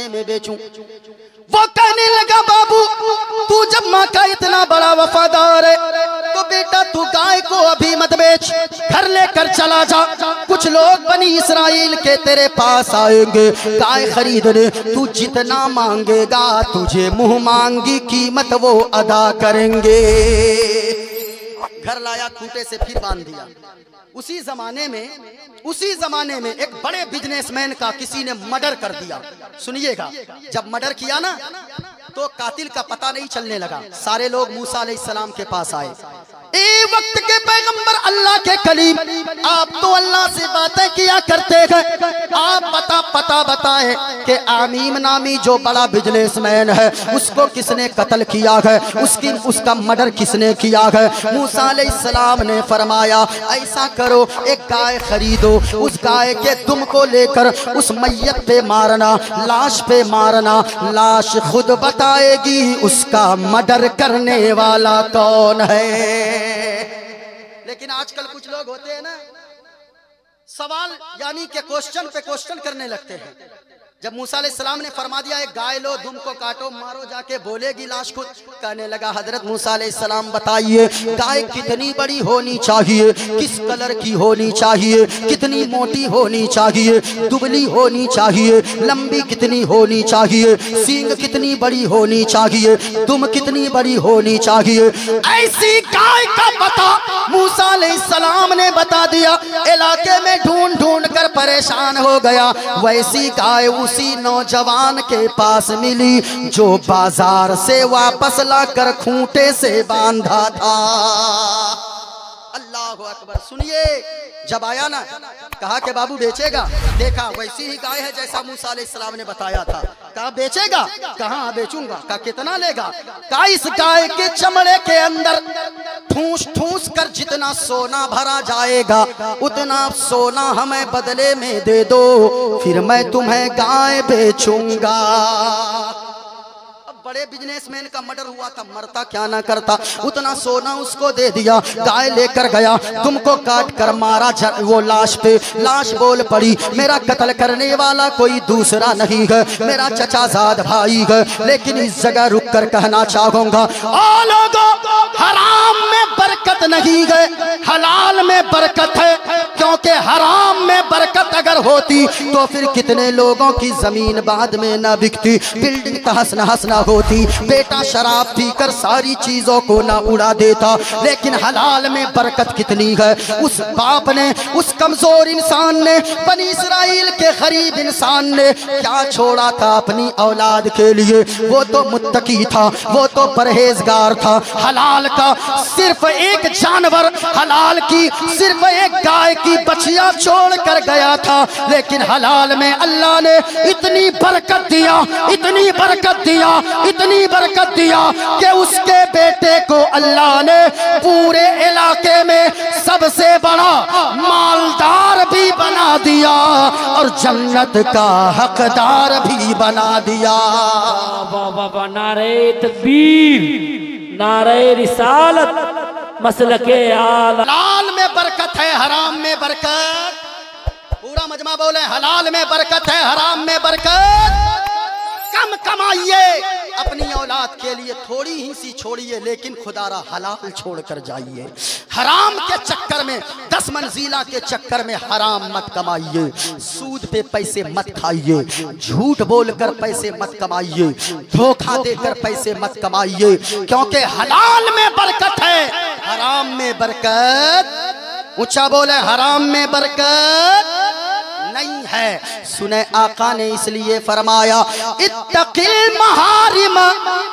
में बेचूं। वो कहने लगा बाबू तू जब माँ का इतना बड़ा वफादार है तो बेटा तू गाय को अभी मत बेच, घर लेकर चला जा। कुछ लोग बनी इस्राइल के तेरे पास आएंगे गाय खरीदने, तू जितना मांगेगा तुझे मुंह मांगी कीमत वो अदा करेंगे। घर लाया, खूंटे से फिर बांध दिया। उसी जमाने में एक बड़े बिजनेसमैन का किसी ने मर्डर कर दिया। सुनिएगा, जब मर्डर किया ना तो कातिल का पता नहीं चलने लगा। सारे लोग मूसा अलैहिस्सलाम के पास आए। ए वक्त के पैगंबर अल्लाह के कलीम, आप तो अल्लाह से बातें किया करते हैं, आप पता बताएं कि आमीम नामी जो बड़ा बिजनेसमैन है उसको किसने कत्ल किया है, उसका मर्डर किसने किया है। मूसा अलैहिस्सलाम ने फरमाया ऐसा करो, एक गाय खरीदो, उस गाय के दुम को लेकर उस मैयत पे मारना, लाश पे मारना, लाश खुद बताएगी उसका मर्डर करने वाला कौन है। लेकिन आजकल कुछ लोग होते हैं ना, सवाल यानी कि क्वेश्चन पे क्वेश्चन करने लगते हैं। जब मूसा अलैहिस्सलाम ने फरमा दिया एक गाय लो, दुम को काटो, मारो, जाके बोलेगी लाश खुद। कहने लगा हजरत मूसा अलैहिस्सलाम बताइए गाय कितनी बड़ी होनी चाहिए, किस कलर की होनी चाहिए, कितनी मोटी होनी चाहिए, दुबली होनी चाहिए, लंबी कितनी होनी चाहिए, सींग कितनी बड़ी होनी चाहिए, दुम कितनी बड़ी होनी चाहिए। ऐसी गाय का पता मूसा अलैहिस्सलाम ने बता दिया। इलाके में ढूंढ ढूंढ कर परेशान हो गया। वैसी गाय उसी नौजवान के पास मिली जो बाजार से वापस लाकर खूंटे से बांधा था। अल्लाह अकबर। सुनिए, जब आया ना कहा कि बाबू बेचेगा, देखा वैसी ही गाय है जैसा मूसा अलैहिस्सलाम ने बताया था। कहा बेचेगा, कहा बेचूंगा। कहा कितना लेगा? कहा इस गाय के चमड़े के अंदर ठूस ठूस कर जितना सोना भरा जाएगा उतना सोना हमें बदले में दे दो, फिर मैं तुम्हें गाय बेचूंगा। बड़े बिजनेसमैन का मर्डर हुआ था, मरता क्या ना करता, उतना सोना उसको दे दिया। गाय लेकर गया, तुमको काट कर मारा वो लाश पे। लाश बोल पड़ी मेरा कत्ल करने वाला कोई दूसरा नहीं है, मेरा चचाजाद भाई है। लेकिन इस जगह रुक कर कहना चाहूंगा, ओ लोगों, हराम में बरकत नहीं है, हलाल में बरकत है। क्योंकि हराम में बरकत अगर होती तो फिर कितने लोगों की जमीन बाद में न बिकती, बिल्डिंग तहस नहस न होती, बेटा शराब पीकर सारी चीजों को ना उड़ा देता। लेकिन हलाल में बरकत कितनी है। उस बाप ने, उस कमजोर इंसान ने, बनी इस्राइल के गरीब इंसान ने क्या छोड़ा था अपनी औलाद के लिए? वो तो मुत्तकी था, वो तो परहेजगार था। हलाल का सिर्फ एक जानवर, हलाल की सिर्फ एक गाय की बछिया छोड़ कर गया था। लेकिन हलाल में अल्लाह ने इतनी बरकत दिया, इतनी बरकत दिया, इतनी बरकत दिया कि उसके बेटे को अल्लाह ने पूरे इलाके में सबसे बड़ा मालदार भी बना दिया और जन्नत का हकदार भी बना दिया। बाबा नारे तकबीर, नारे रिसालत, मसलके आला। हलाल में बरकत है, हराम में बरकत। पूरा मजमा बोले हलाल में बरकत है, हराम में बरकत। कम कमाइए, अपनी औलाद के लिए थोड़ी ही सी छोड़िए, लेकिन खुदारा हलाल छोड़कर जाइए। हराम के चक्कर में, 10 मंजिला के चक्कर में हराम मत कमाइए। सूद पे पैसे मत खाइए, झूठ बोलकर पैसे मत कमाइए, धोखा देकर पैसे मत कमाइए। क्योंकि हलाल में बरकत है, हराम में बरकत। ऊंचा बोले हराम में बरकत नहीं है। सुने आका ने इसलिए फरमाया इत्तकिल महारिम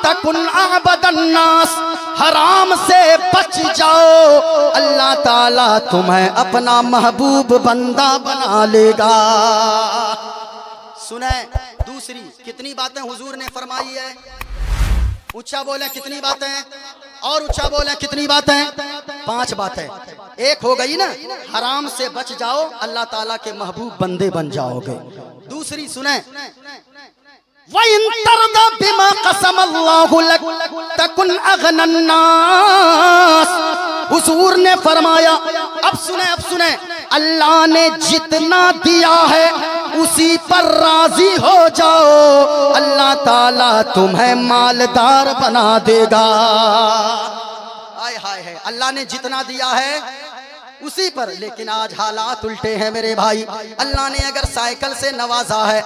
तकुन अबदन नास, हराम से बच जाओ, अल्लाह ताला तुम्हें अपना महबूब बंदा बना लेगा। सुने दूसरी कितनी बातें हुजूर ने फरमाई है। ऊंचा बोले कितनी बातें, और ऊंचा बोले कितनी बातें? 5 बातें। एक हो गई ना, हराम से बच जाओ, अल्लाह ताला के महबूब बंदे बन जाओगे। दूसरी सुने, बिमा कसम अल्लाहु लक तकुन अगनन नास। हुजूर ने फरमाया, अब सुने, अल्लाह ने जितना दिया है उसी पर राजी हो जाओ, ताला तुम्हें मालदार बना देगा। हाय हाय है, अल्लाह ने जितना दिया है उसी पर, लेकिन आज हालात उल्टे हैं मेरे भाई। अल्लाह ने अगर साइकिल से नवाजा है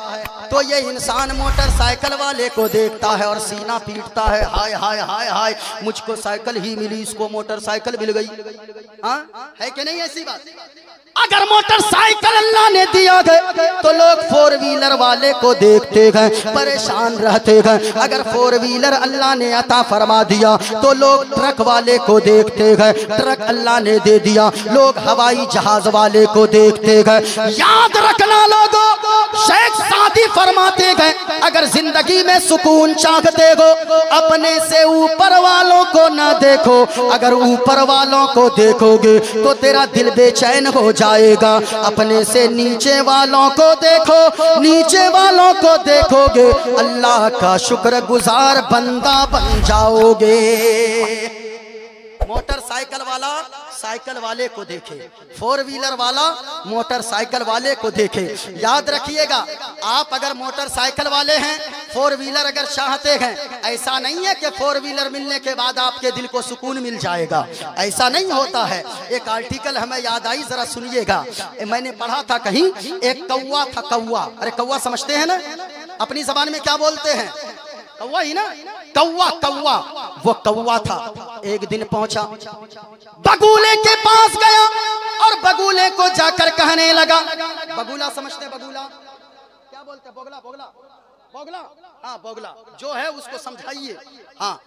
तो ये इंसान मोटरसाइकिल वाले को देखता है और सीना पीटता है, हाय हाय हाय हाय मुझको साइकिल ही मिली, इसको मोटरसाइकिल मिल गई। हाँ है कि नहीं ऐसी बात? अगर मोटरसाइकिल अल्लाह ने दिया गए तो लोग फोर व्हीलर वाले को देखते गए, परेशान रहते गए। अगर फोर व्हीलर अल्लाह ने अता फरमा दिया तो लोग ट्रक वाले को देखते गए, ट्रक अल्लाह ने दे दिया, लोग हवाई जहाज वाले को देखते गए। याद रखना लोगों, शेख सादी फरमाते गए, अगर जिंदगी में सुकून चाहते हो अपने से ऊपर वालों को ना देखो, अगर ऊपर वालों को देखोगे तो तेरा दिल बेचैन हो जाएगा। अपने से नीचे वालों को देखो, नीचे वालों को देखोगे अल्लाह का शुक्रगुजार बंदा बन जाओगे। मोटरसाइकिल वाला साइकिल वाले को देखे, फोर व्हीलर वाला मोटरसाइकिल वाले को देखे। याद रखिएगा, आप अगर मोटरसाइकिल वाले हैं, फोर व्हीलर अगर चाहते हैं, ऐसा नहीं है कि फोर व्हीलर मिलने के बाद आपके दिल को सुकून मिल जाएगा, ऐसा नहीं होता है। एक आर्टिकल हमें याद आई, जरा सुनिएगा। मैंने पढ़ा था कहीं, एक कौवा था, कौवा, अरे कौवा समझते हैं ना, अपनी जबान में क्या बोलते हैं, कौवा ही ना, कौवा कौवा। वो कौवा था, एक दिन पहुंचा, बगुले के पास गया और बगुले को जाकर कहने लगा, बगुला समझते हैं, बगुला क्या बोलते हैं, बोगला बोगला बोगला, हाँ बोगला जो है उसको समझाइए। हाँ,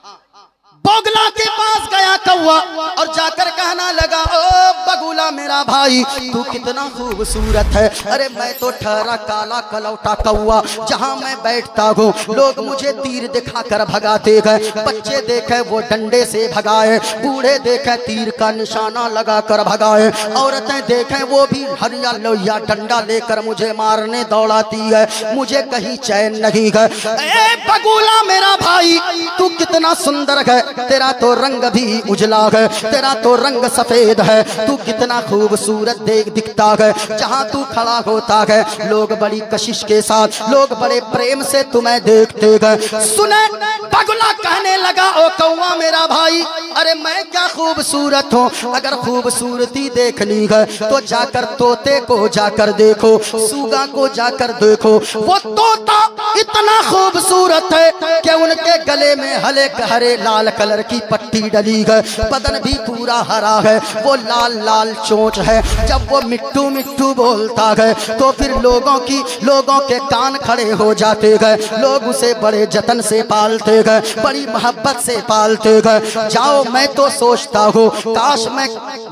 बोगला के पास गया कौवा और जाकर कहना लगा, ओ बगुला मेरा भाई तू कितना खूबसूरत है। अरे मैं तो ठहरा काला कलौटा कौवा, जहाँ मैं बैठता हूँ लोग मुझे तीर दिखाकर भगाते गए, बच्चे देखे वो डंडे से भगाए, बूढ़े देखे तीर का निशाना लगाकर भगाए, औरतें देखे वो भी हरिया लोहिया डंडा लेकर मुझे मारने दौड़ाती है, मुझे कहीं चैन नहीं है। ए बगुला मेरा भाई तू कितना सुंदर है, तेरा तो रंग भी उजला है, तेरा तो रंग सफेद है, तू कितना खूबसूरत दिखता है। जहाँ तू खड़ा होता है लोग बड़ी कशिश के साथ, लोग बड़े प्रेम से तुम्हें देखते हैं। सुने, बगुला कहने लगा, ओ कौवा मेरा भाई, अरे मैं क्या खूबसूरत हूँ, अगर खूबसूरती देखनी है तो जाकर तोते को जाकर देखो, सूगा को जाकर देखो। वो तोता इतना खूबसूरत है कि उनके गले में हले हरे लाल कलर की पट्टी डली है, बदन भी पूरा हरा है, वो लाल लाल चोंच है। जब वो मिट्टू मिट्टू बोलता है तो फिर लोगों के कान खड़े हो जाते हैं, लोग उसे बड़े जतन से पालते हैं, बड़ी मोहब्बत से पालते हैं। जाओ, मैं तो सोचता हूँ काश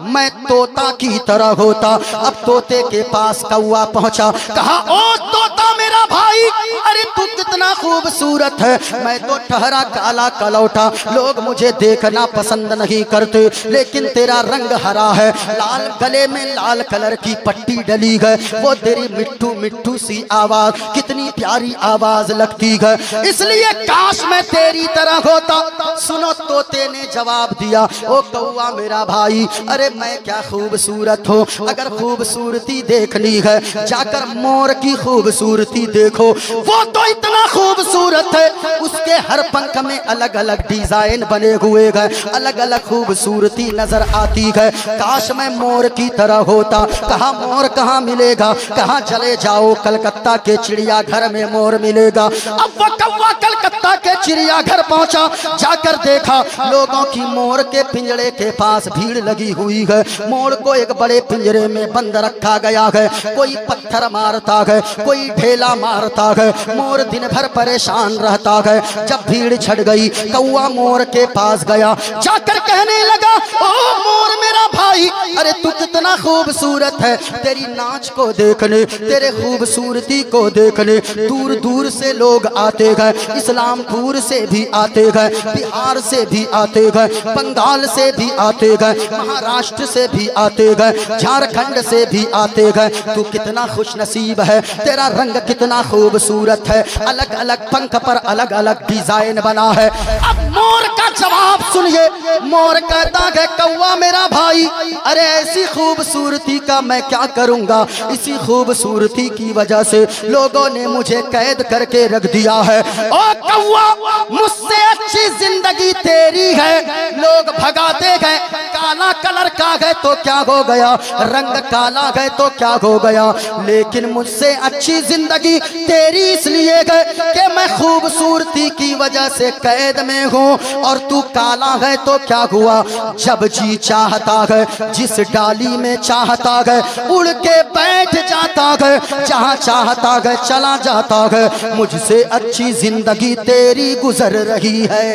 मैं तोता की तरह होता। अब तोते के पास कौवा पहुंचा, कहा, ओ तोता मेरा भाई, अरे तू कितना खूबसूरत है, मैं तो ठहरा काला कलौटा, लोग मुझे देखना पसंद नहीं करते, लेकिन तेरा रंग हरा है, लाल गले में लाल कलर की पट्टी डली है, वो तेरी मिट्टू मिट्टू सी आवाज कितनी प्यारी आवाज लगती है, इसलिए काश मैं तेरी तरह होता। सुनो, तोते ने जवाब दिया, ओ कौवा मेरा भाई, अरे मैं क्या खूबसूरत हूँ, अगर खूबसूरती देखनी है जाकर मोर की खूबसूरती देखो, वो तो इतना खूबसूरत है, उसके हर पंख में अलग अलग डिजाइन बने हुए हैं, अलग अलग खूबसूरती नजर आती है। काश मैं मोर की तरह होता। कहा मोर कहाँ मिलेगा, कहाँ चले जाओ, कलकत्ता के चिड़ियाघर में मोर मिलेगा। अब वो कौवा कलकत्ता के चिड़ियाघर पहुंचा, जाकर देखा लोगों की मोर के पिंजरे के पास भीड़ लगी हुई है, मोर को एक बड़े पिंजरे में बंद रखा गया है, कोई पत्थर मारता है, कोई ढेला मारता है, मोर दिन भर परेशान रहता है। जब भीड़ छट गई, कौवा मोर के पास गया, जाकर कहने लगा, ओ मोर मेरा भाई, अरे तू कितना खूबसूरत है, तेरी नाच को देखने, तेरे खूबसूरती को देखने दूर दूर से लोग आते हैं, इस्लामपुर से भी आते हैं, बिहार से भी आते हैं, बंगाल से भी आते हैं, महाराष्ट्र से भी आते हैं, झारखंड से भी आते हैं। तू कितना खुश नसीब है, तेरा रंग कितना खूबसूरत है, अलग अलग पंख पर अलग अलग डिजाइन बना है। अब मोर का जवाब सुनिए। मोर कहता है कौवा मेरा भाई, अरे ऐसी खूबसूरती का मैं क्या करूंगा, इसी खूबसूरती की वजह से लोगों ने मुझे कैद करके रख दिया है। ओ कौवा, मुझसे अच्छी जिंदगी तेरी है। लोग भगाते गए, काला कलर का है तो क्या हो गया, रंग काला है तो क्या हो गया, लेकिन मुझसे अच्छी जिंदगी तेरी इसलिए है कि मैं खूबसूरती की वजह से कैद में हूँ, और तू काला है तो क्या हुआ, जब जी चाहता है जिस डाली में चाहता है उड़ के बैठ जाता है, जहाँ चाहता है चला जाता है। मुझसे अच्छी जिंदगी तेरी गुजर रही है।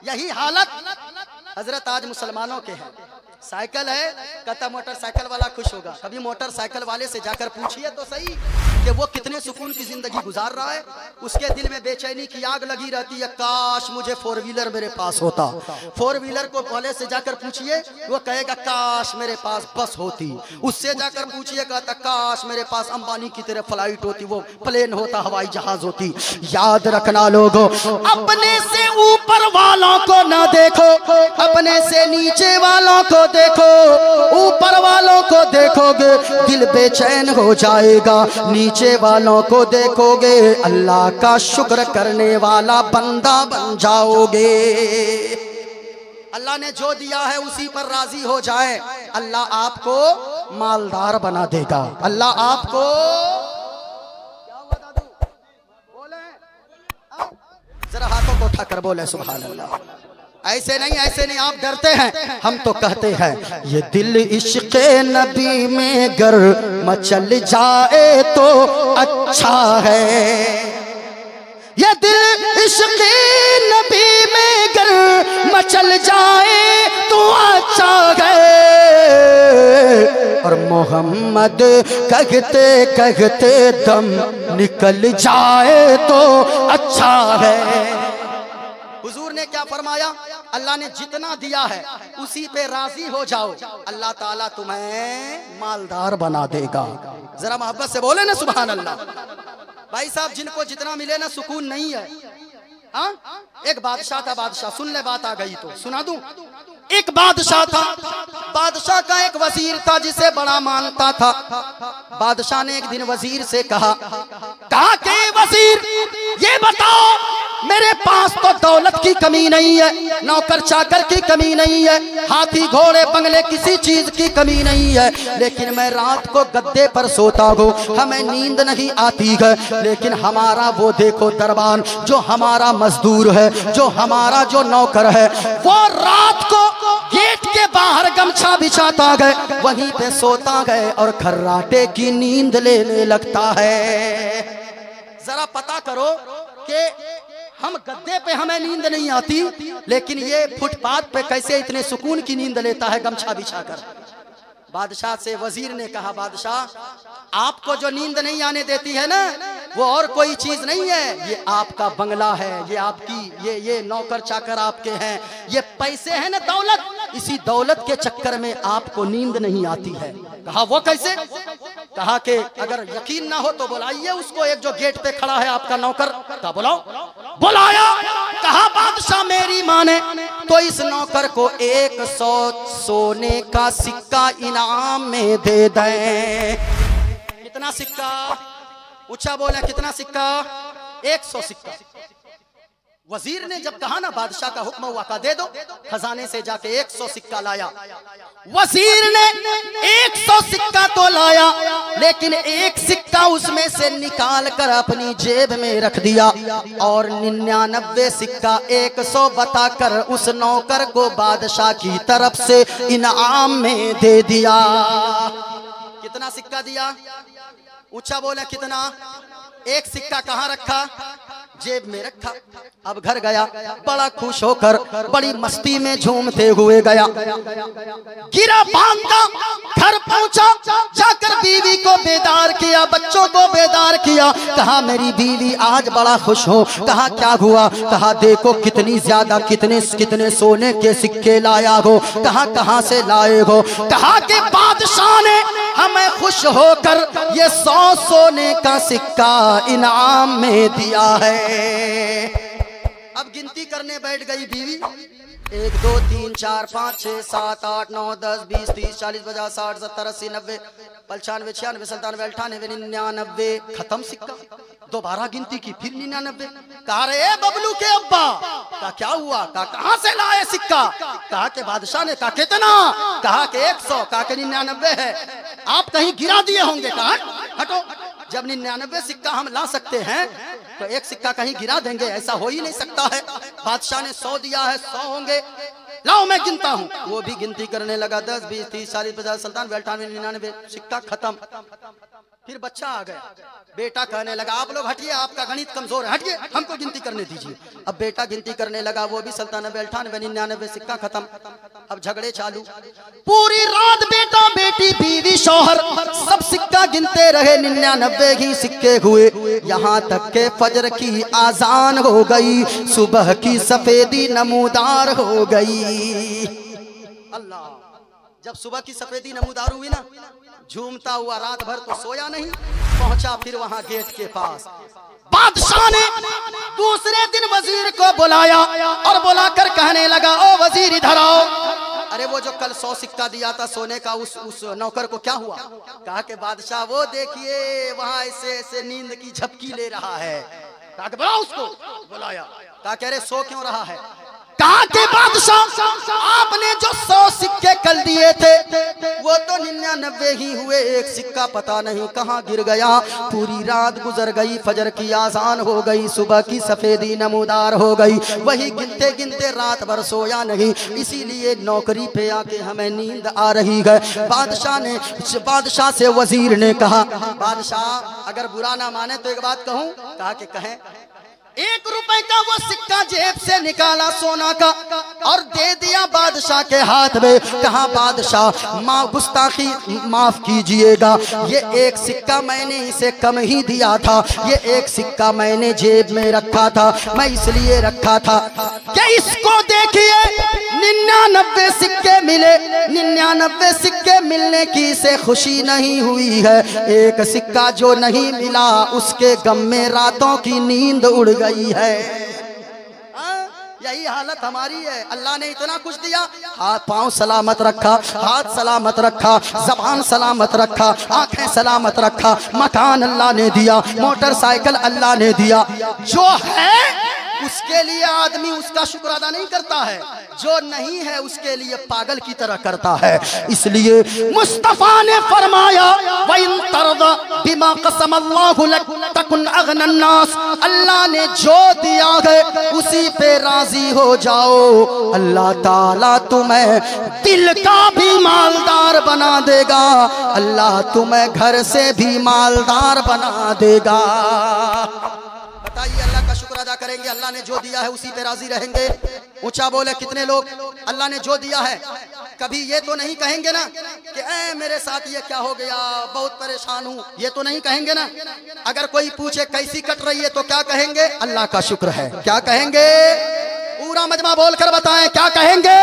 यही हालत हजरत आज मुसलमानों के हैं। साइकिल है, कहता मोटरसाइकिल वाला खुश होगा। कभी मोटरसाइकिल वाले से जाकर पूछिए तो सही कि वो कितने सुकून की जिंदगी गुजार रहा है। उसके दिल में बेचैनी की आग लगी रहती है, काश मुझे फोर व्हीलर मेरे पास होता। फोर व्हीलर को वाले से जाकर पूछिए, वो कहेगा काश मेरे पास बस होती। उससे जाकर पूछिए, कहता काश मेरे पास अंबानी की तरह फ्लाइट होती, वो प्लेन होता, हवाई जहाज होती। याद रखना लोगों, अपने से ऊपर वालों को ना देखो, अपने से नीचे वालों को देखो। ऊपर वालों को देखोगे दिल बेचैन हो जाएगा, नीचे वालों को देखोगे अल्लाह का शुक्र करने वाला बंदा बन जाओगे। अल्लाह ने जो दिया है उसी पर राजी हो जाए, अल्लाह आपको मालदार बना देगा। अल्लाह आपको क्या हुआ दादू, बोले जरा हाथों को उठाकर बोले सुभान अल्लाह। ऐसे नहीं, ऐसे नहीं, आप डरते हैं, हम तो कहते हैं ये दिल इश्क़ नबी में गर मचल जाए तो अच्छा है। ये दिल इश्क़ नबी में गर मचल जाए तो अच्छा है, और मोहम्मद कहते कहते दम निकल जाए तो अच्छा है। हुजूर ने क्या फरमाया, अल्लाह ने जितना दिया है उसी पे राजी हो जाओ, अल्लाह ताला तुम्हें मालदार बना देगा। जरा मोहब्बत से बोले ना सुभान अल्लाह। भाई साहब, जिनको जितना मिले ना सुकून नहीं है। हाँ, एक बादशाह था, बादशाह, सुन ले बात आ गई तो सुना दूं। एक बादशाह था, बादशाह का एक वजीर था जिसे बड़ा मानता था। बादशाह ने एक दिन वजीर से कहा कि वजीर ये बताओ, मेरे पास तो दौलत की कमी नहीं है, नौकर चाकर की कमी नहीं है, हाथी घोड़े बंगले किसी चीज की कमी नहीं है, लेकिन मैं रात को गद्दे पर सोता हूँ, हमें नींद नहीं आती है। लेकिन हमारा वो देखो दरबान, जो हमारा मजदूर है, जो हमारा जो नौकर है, वो रात को गेट के बाहर गमछा बिछाता गए, वहीं पे सोता गए और खर्राटे की नींद लेने लगता है। जरा पता करो कि हम गद्दे पे हमें नींद नहीं आती, लेकिन ये फुटपाथ पे कैसे इतने सुकून की नींद लेता है गमछा बिछाकर। बादशाह से वजीर ने कहा, बादशाह आपको जो नींद नहीं आने देती है ना, वो और कोई चीज नहीं है, ये आपका बंगला है, ये आपकी ये नौकर चाकर आपके हैं, ये पैसे हैं ना, दौलत, इसी दौलत के चक्कर में आपको नींद नहीं आती है। कहा वो कैसे? कहा कि अगर यकीन ना हो तो बुलाइए उसको, एक जो गेट पे खड़ा है आपका नौकर। कहा बुलाओ। बुलाया, कहा बादशाह मेरी माने तो इस नौकर को 100 सोने का सिक्का इनाम में दे दें। कितना सिक्का? ऊंचा बोले, कितना सिक्का? 100 सिक्का। वजीर ने जब कहा ना, बादशाह का हुक्म हुआ का दे दो, खजाने से जाके 100 सिक्का लाया। वजीर ने 100 सिक्का तो लाया, लेकिन एक सिक्का उसमें से निकाल कर अपनी जेब में रख दिया, और 99 सिक्का 100 बताकर उस नौकर को बादशाह की तरफ से इनाम में दे दिया। कितना सिक्का दिया? ऊंचा बोले, कितना? एक सिक्का कहाँ रखा? जेब में रखा। अब घर गया, बड़ा खुश होकर बड़ी मस्ती में झूमते हुए गया। गिरा बांधा, घर पहुंचा, जाकर बीवी को बेदार किया, बच्चों को बेदार किया। कहा मेरी बीवी आज बड़ा खुश हो। कहा क्या हुआ? कहा देखो कितनी ज्यादा कितने कितने सोने के सिक्के लाया हो। कहा कहां से लाए हो? कहा कि बादशाह ने हमें खुश होकर ये 100 सोने का सिक्का इनाम में दिया है। अब गिनती करने बैठ गई बीवी। 1 2 3 4 5 6 7 8 9 10 20 30 40 50 60 70 80 90 95 96 97 98 99 खत्म सिक्का। दोबारा गिनती की, फिर 99। कहा रे बबलू के अब्बा, कहा क्या हुआ? कहा कहां से लाए सिक्का? कहा के बादशाह ने। कहा कितना? कहा के 100। कहा के 99 है, आप कहीं गिरा दिए होंगे। कहा हटो, जब 99 सिक्का हम ला सकते हैं तो एक सिक्का कहीं गिरा देंगे? ऐसा हो ही नहीं सकता है। बादशाह ने 100 दिया है, 100 होंगे। लाओ मैं गिनता हूँ। वो भी गिनती करने लगा। 10 20 30 40 50 97 98 99 सिक्का खत्म। फिर बच्चा आ गया। बेटा कहने लगा आप लोग हटिए, आपका गणित कमजोर है, हटिए, हमको गिनती करने दीजिए। अब बेटा गिनती करने लगा। वो भी 97 98 99 सिक्का खत्म। अब झगड़े चालू। पूरी रात बेटा बेटी बीवी शौहर सब सिक्का गिनते रहे। 99 ही सिक्के हुए। यहाँ तक के फजर की आजान हो गई, सुबह की सफेदी नमूदार हो गई। अल्लाह, जब सुबह की सफेदी नमूदार हुई ना, झूमता हुआ रात भर तो सोया नहीं। पहुंचा फिर वहां गेट के पास। बादशाह ने दूसरे दिन वजीर को बुलाया और बुलाकर कहने लगा ओ वजीर इधर आओ। अरे वो जो कल 100 सिक्का दिया था सोने का, उस नौकर को क्या हुआ? कहा कि बादशाह वो देखिए वहां ऐसे ऐसे नींद की झपकी ले रहा है। कहा कि बुलाओ उसको। बुलाया। कहा कह रहे सो क्यों रहा है? कहा के बादशाह आपने जो 100 सिक्के कल दिए थे वो तो 99 ही हुए, एक सिक्का पता नहीं कहाँ गिर गया। पूरी रात गुजर गई, फजर की आजान हो गई, सुबह की सफेदी नमूदार हो गई। वही गिनते गिनते रात भर सोया नहीं, इसीलिए नौकरी पे आके हमें नींद आ रही है। बादशाह से वजीर ने कहा बादशाह अगर बुरा ना माने तो एक बात कहूं। कहा कि कहें। 1 रुपए का वो सिक्का जेब से निकाला सोना का और दे दिया बादशाह के हाथ में। कहा बादशाह गुस्ताखी माफ कीजिएगा, ये एक सिक्का मैंने इसे कम ही दिया था, ये एक सिक्का मैंने जेब में रखा था, मैं इसलिए रखा था कि इसको देखिए 99 सिक्के मिले, 99 सिक्के मिलने की इसे खुशी नहीं हुई है। एक सिक्का जो नहीं मिला उसके गम में रातों की नींद उड़ गई है। यही हालत हमारी है। अल्लाह ने इतना कुछ दिया, हाथ पांव सलामत रखा, हाथ सलामत रखा, जबान सलामत रखा, आंखें सलामत रखा, मकान अल्लाह ने दिया, मोटरसाइकिल अल्लाह ने दिया। जो है उसके लिए आदमी उसका शुक्र अदा नहीं करता है, जो नहीं है उसके लिए पागल की तरह करता है। इसलिए मुस्तफा ने फरमाया वइन तरदा बिमा कसम अल्लाहु लक तकुन अगनन नास, अल्लाह ने जो दिया है उसी पे राजी हो जाओ, अल्लाह ताला तुम्हें दिल का भी मालदार बना देगा, अल्लाह तुम्हें घर से भी मालदार बना देगा। बताइए अल्लाह का शुक्र अदा करेंगे, अल्लाह ने जो दिया है उसी पे राजी रहेंगे। ऊंचा बोले कितने लोग अल्लाह ने जो दिया है कभी ये तो नहीं कहेंगे ना कि ऐ मेरे साथ ये क्या हो गया, बहुत परेशान हूँ, ये तो नहीं कहेंगे ना। अगर कोई पूछे कैसी कट रही है तो क्या कहेंगे? अल्लाह का शुक्र है। क्या कहेंगे? पूरा मजमा बोलकर बताएं क्या कहेंगे?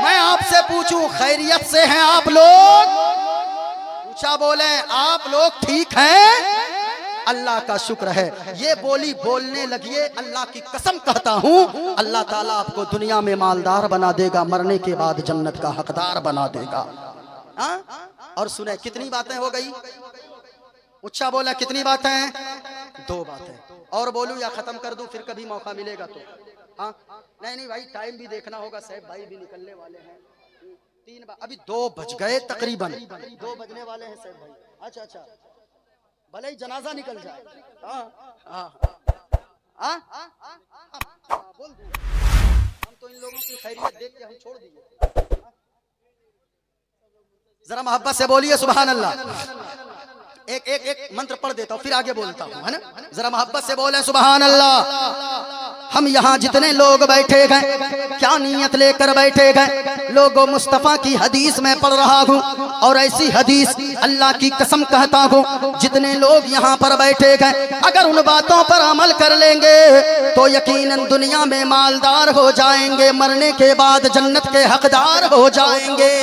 मैं आपसे पूछूं खैरियत से हैं आप लोग? ऊंचा बोले आप लोग ठीक हैं? अल्लाह का शुक्र है। ये बोली बोलने लगिए, अल्लाह की कसम कहता हूँ अल्लाह ताला आपको दुनिया में मालदार बना देगा, मरने के बाद जन्नत का हकदार बना देगा। और सुने कितनी बातें हो गई? ऊंचा बोला कितनी बातें? 2 बातें। और बोलूं या खत्म कर दूं फिर कभी मौका मिलेगा तो? हाँ नहीं भाई टाइम भी देखना होगा, साहब भाई भी निकलने वाले हैं। 3 अभी 2 बज गए तकरीबन, 2 बजने वाले हैं साहब भाई। अच्छा भले ही जनाजा निकल जाए। बोल दो हम तो इन लोगों की खैरियत देख के हम छोड़ दिए। जरा मोहब्बत से बोलिए सुभान अल्लाह। एक मंत्र पढ़ देता हूँ फिर आगे बोलता हूँ, है ना। जरा मोहब्बत से बोले सुभान अल्लाह। हम यहाँ जितने लोग बैठे गए क्या नीयत लेकर बैठे गए? लोगों, मुस्तफ़ा की हदीस में पढ़ रहा हूँ और ऐसी हदीस अल्लाह की कसम कहता हूँ, जितने लोग यहाँ पर बैठे गए अगर उन बातों पर अमल कर लेंगे तो यकीनन दुनिया में मालदार हो जाएंगे, मरने के बाद जन्नत के हकदार हो जाएंगे।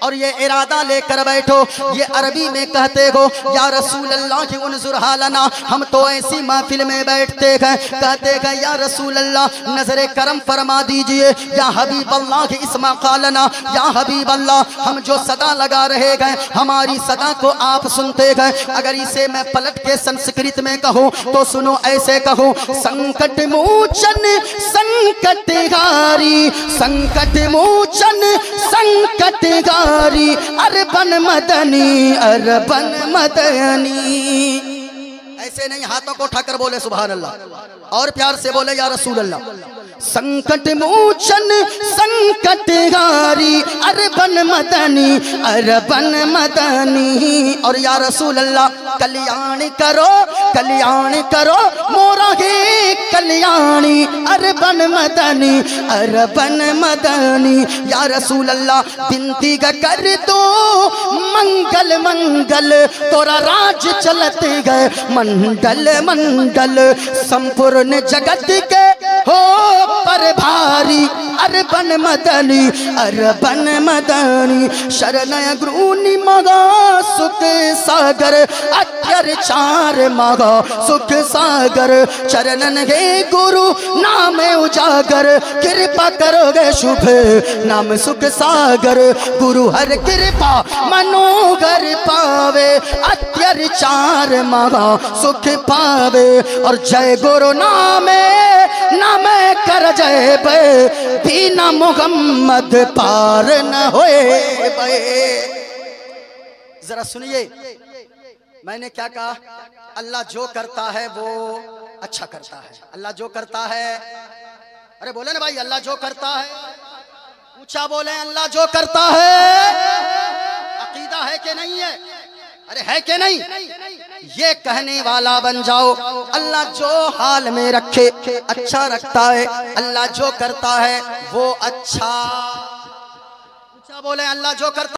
और ये इरादा लेकर बैठो। ये अरबी में कहते हो या रसूल अल्लाह की उनजुर हालना, हम तो ऐसी महफिल में बैठते गए कहते गए या रसूल अल्लाह नजरे करम फरमा दीजिए, या हबीब अल्लाह की इस्मा कालना, या हबीब अल्लाह हम जो सदा लगा रहे गए हमारी सदा को आप सुनते गए। अगर इसे मैं पलट के संस्कृत में कहूँ तो सुनो, ऐसे कहूँ, संकट मोचन संकट हारी, संकट मोचन संकट हारी, अरबन मदनी अरबन मदनी। ऐसे नहीं, हाथों को उठाकर बोले सुभान अल्लाह और प्यार से बोले या रसूल अल्लाह। संकट मोचन संकट हारी, अरबन मदनी अरबन मदनी। और या रसूल अल्लाह कल्याण करो मोरा हे कल्याणी, अरबन मदनी अरबन मदनी। या रसूल अल्लाह बिनती कर दो मंगल मंगल, तोरा राज चलते गए मंडल मंडल, संपूर्ण जगत के हो पर भारी, अरबन मदनी अरबन मदनी। शरणय गुरुनि मगा सुख सागर, अक्षर चार मगा सुख सागर, चरणन हे गुरु नाम उजागर, कृपा करोगे शुभ नाम सुख सागर। गुरु हर कृपा मनोगर पावे, अक्षर चार मगा सुख पावे। और जय गुरु नामे नामे कर जय बे, बिना मोहम्मद पार न होए बे। जरा सुनिए मैंने क्या कहा। अल्लाह जो करता है वो अच्छा करता है। अल्लाह जो करता है, अरे बोले ना भाई, अल्लाह जो करता है, ऊंचा बोले, अल्लाह जो करता है। अकीदा है कि नहीं है? अरे है कि नहीं? ये कहने वाला बन जाओ। अल्लाह जो हाल में रखे अच्छा रखता है, अल्लाह जो करता है वो अच्छा। ऊंचा बोले, अल्लाह जो करता